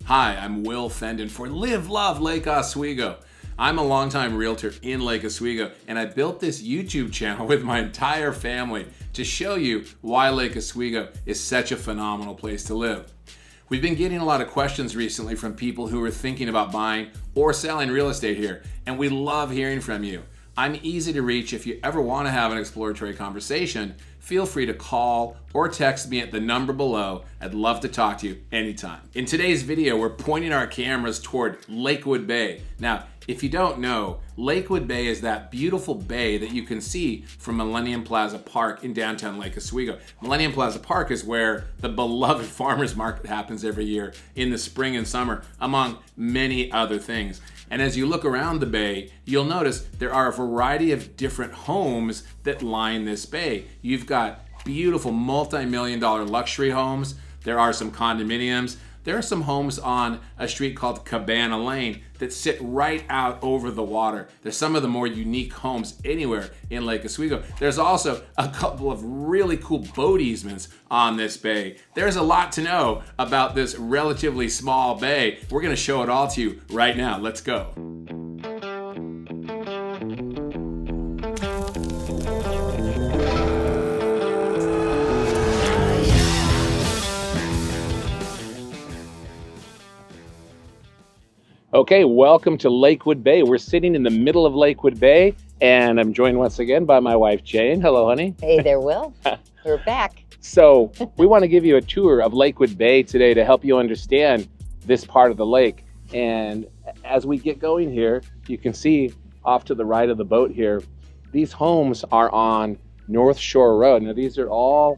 Hi, I'm Will Fendon for Live, Love Lake Oswego. I'm a longtime realtor in Lake Oswego, and I built this YouTube channel with my entire family to show you why Lake Oswego is such a phenomenal place to live. We've been getting a lot of questions recently from people who are thinking about buying or selling real estate here, and we love hearing from you. I'm easy to reach. If you ever want to have an exploratory conversation, feel free to call or text me at the number below. I'd love to talk to you anytime. In today's video, we're pointing our cameras toward Lakewood Bay. Now, if you don't know, Lakewood Bay is that beautiful bay that you can see from Millennium Plaza Park in downtown Lake Oswego. Millennium Plaza Park is where the beloved farmers market happens every year in the spring and summer, among many other things. And as you look around the bay, you'll notice there are a variety of different homes that line this bay. You've got beautiful multi-million-dollar luxury homes. There are some condominiums. There are some homes on a street called Cabana Lane that sit right out over the water. They're some of the more unique homes anywhere in Lake Oswego. There's also a couple of really cool boat easements on this bay. There's a lot to know about this relatively small bay. We're gonna show it all to you right now. Let's go. Okay, welcome to Lakewood Bay. We're sitting in the middle of Lakewood Bay, and I'm joined once again by my wife, Jane. Hello, honey. Hey there, Will. We're back. So we want to give you a tour of Lakewood Bay today to help you understand this part of the lake. And as we get going here, you can see off to the right of the boat here, these homes are on Northshore Road. Now, these are all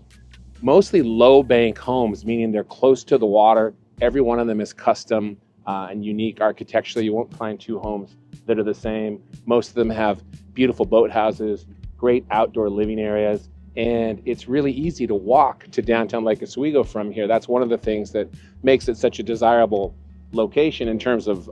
mostly low bank homes, meaning they're close to the water. Every one of them is custom and unique architecturally. You won't find two homes that are the same. Most of them have beautiful boathouses, great outdoor living areas, and it's really easy to walk to downtown Lake Oswego from here. That's one of the things that makes it such a desirable location in terms of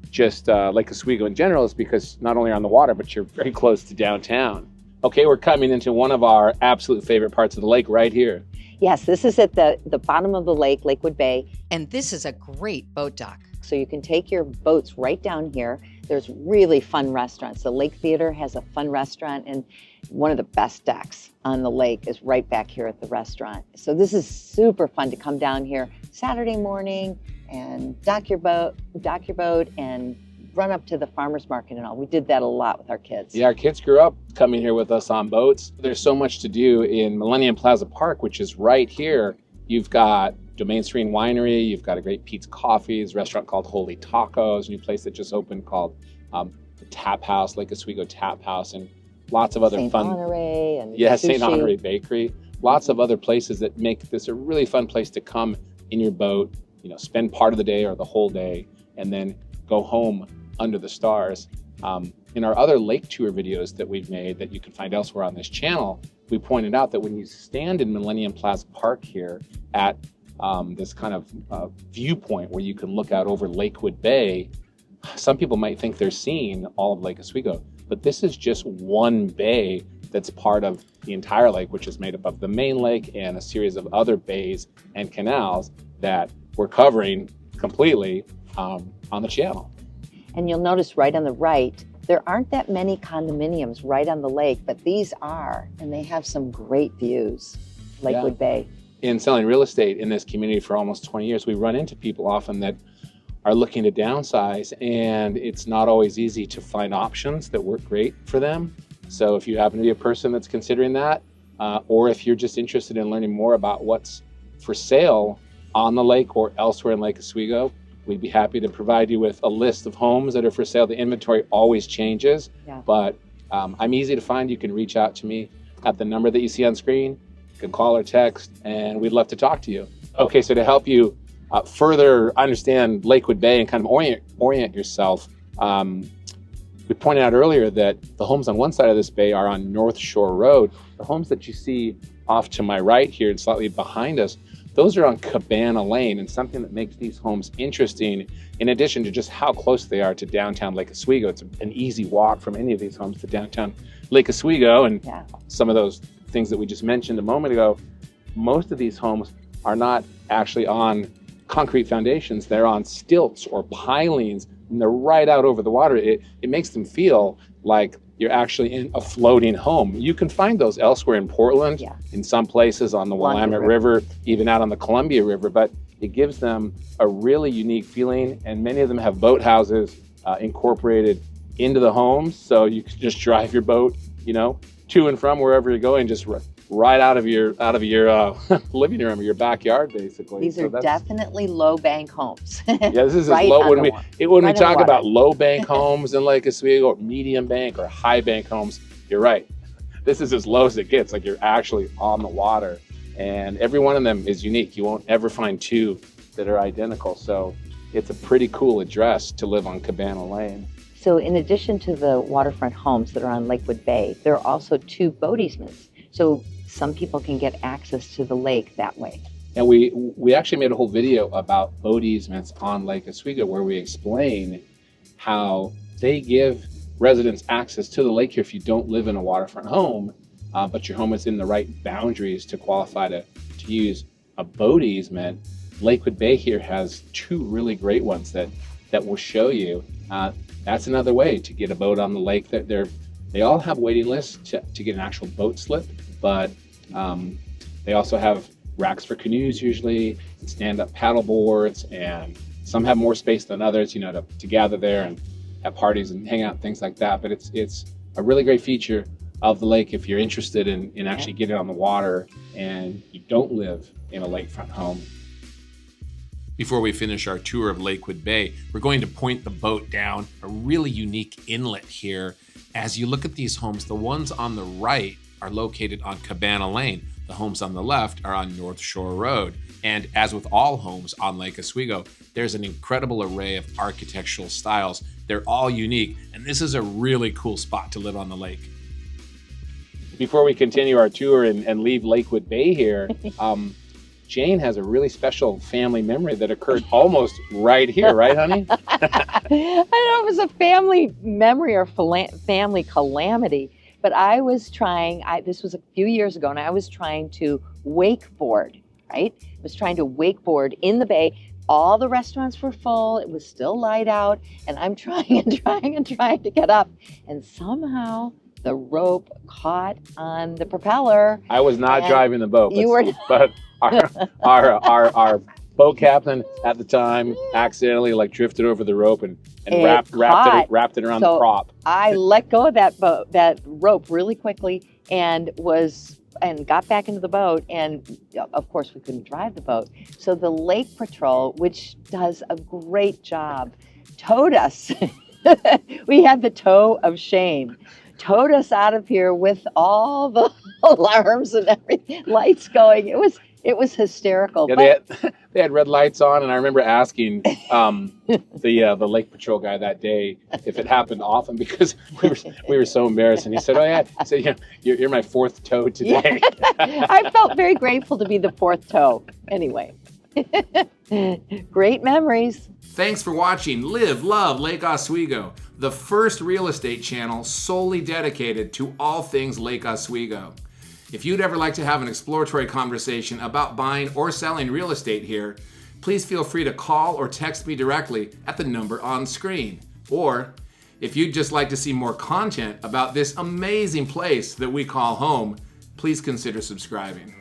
just Lake Oswego in general, is because not only on the water, but you're very close to downtown. Okay, we're coming into one of our absolute favorite parts of the lake right here. Yes, this is at the bottom of the lake, Lakewood Bay. And this is a great boat dock. So you can take your boats right down here. There's really fun restaurants. The Lake Theater has a fun restaurant, and one of the best decks on the lake is right back here at the restaurant. So this is super fun to come down here Saturday morning and dock your boat and run up to the farmer's market and all. We did that a lot with our kids. Yeah, our kids grew up coming here with us on boats. There's so much to do in Millennium Plaza Park, which is right here. You've got Domain Serene Winery, you've got a great Pete's Coffees, restaurant called Holy Tacos, a new place that just opened called the Tap House, Lake Oswego Tap House, and lots of other St. fun. Honoré and yeah, sushi. St. Honoré Bakery. Lots of other places that make this a really fun place to come in your boat, you know, spend part of the day or the whole day, and then go home under the stars. In our other lake tour videos that we've made that you can find elsewhere on this channel, we pointed out that when you stand in Millennium Plaza Park here at this kind of viewpoint where you can look out over Lakewood Bay, some people might think they're seeing all of Lake Oswego, but this is just one bay that's part of the entire lake, which is made up of the main lake and a series of other bays and canals that we're covering completely on the channel. And you'll notice right on the right, there aren't that many condominiums right on the lake, but these are, and they have some great views, Lakewood Bay. In selling real estate in this community for almost 20 years, we run into people often that are looking to downsize, and it's not always easy to find options that work great for them. So if you happen to be a person that's considering that, or if you're just interested in learning more about what's for sale on the lake or elsewhere in Lake Oswego, we'd be happy to provide you with a list of homes that are for sale. The inventory always changes, but I'm easy to find. You can reach out to me at the number that you see on screen. You can call or text, and we'd love to talk to you. Okay, so to help you further understand Lakewood Bay and kind of orient yourself, we pointed out earlier that the homes on one side of this bay are on Northshore Road. The homes that you see off to my right here and slightly behind us, those are on Cabana Lane, and something that makes these homes interesting, in addition to just how close they are to downtown Lake Oswego. It's an easy walk from any of these homes to downtown Lake Oswego, and some of those things that we just mentioned a moment ago. Most of these homes are not actually on concrete foundations. They're on stilts or pilings, and they're right out over the water. It makes them feel like you're actually in a floating home. You can find those elsewhere in Portland, in some places on the Willamette River, even out on the Columbia River, but it gives them a really unique feeling, and many of them have boathouses incorporated into the homes, so you can just drive your boat, to and from wherever you're going, just right out of your living room or your backyard, basically. These are definitely low bank homes. Yeah, this is as low when we talk about low bank homes in Lake Oswego, or medium bank or high bank homes. You're right. This is as low as it gets. Like, you're actually on the water, and every one of them is unique. You won't ever find two that are identical. So it's a pretty cool address to live on Cabana Lane. So in addition to the waterfront homes that are on Lakewood Bay, there are also 2 boat easements. So some people can get access to the lake that way. And we actually made a whole video about boat easements on Lake Oswego, where we explain how they give residents access to the lake here if you don't live in a waterfront home, but your home is in the right boundaries to qualify to use a boat easement. Lakewood Bay here has 2 really great ones that we'll show you. That's another way to get a boat on the lake. They all have waiting lists to get an actual boat slip, but they also have racks for canoes usually, stand-up paddle boards, and some have more space than others, to gather there and have parties and hang out, things like that. But it's a really great feature of the lake if you're interested in actually getting on the water and you don't live in a lakefront home. Before we finish our tour of Lakewood Bay, we're going to point the boat down a really unique inlet here. As you look at these homes, the ones on the right are located on Cabana Lane. The homes on the left are on Northshore Road. And as with all homes on Lake Oswego, there's an incredible array of architectural styles. They're all unique, and this is a really cool spot to live on the lake. Before we continue our tour and leave Lakewood Bay here, Jane has a really special family memory that occurred almost right here, right, honey? I don't know if it was a family memory or family calamity, but I was trying, this was a few years ago, and I was trying to wakeboard, right? I was trying to wakeboard in the bay. All the restaurants were full. It was still light out, and I'm trying to get up, and somehow the rope caught on the propeller. I was not driving the boat. You were, but our boat captain at the time accidentally drifted over the rope and wrapped it around the prop. I let go of that rope really quickly and got back into the boat, and of course we couldn't drive the boat. So the Lake Patrol, which does a great job, towed us. We had the tow of shame. Towed us out of here with all the alarms and everything, lights going. It was hysterical. Yeah, they had red lights on, and I remember asking the Lake Patrol guy that day if it happened often, because we were so embarrassed. And he said, "Oh yeah," he said, "You're my 4th tow today." Yeah. I felt very grateful to be the 4th tow. Anyway, great memories. Thanks for watching Live, Love Lake Oswego, the first real estate channel solely dedicated to all things Lake Oswego. If you'd ever like to have an exploratory conversation about buying or selling real estate here, please feel free to call or text me directly at the number on screen. Or if you'd just like to see more content about this amazing place that we call home, please consider subscribing.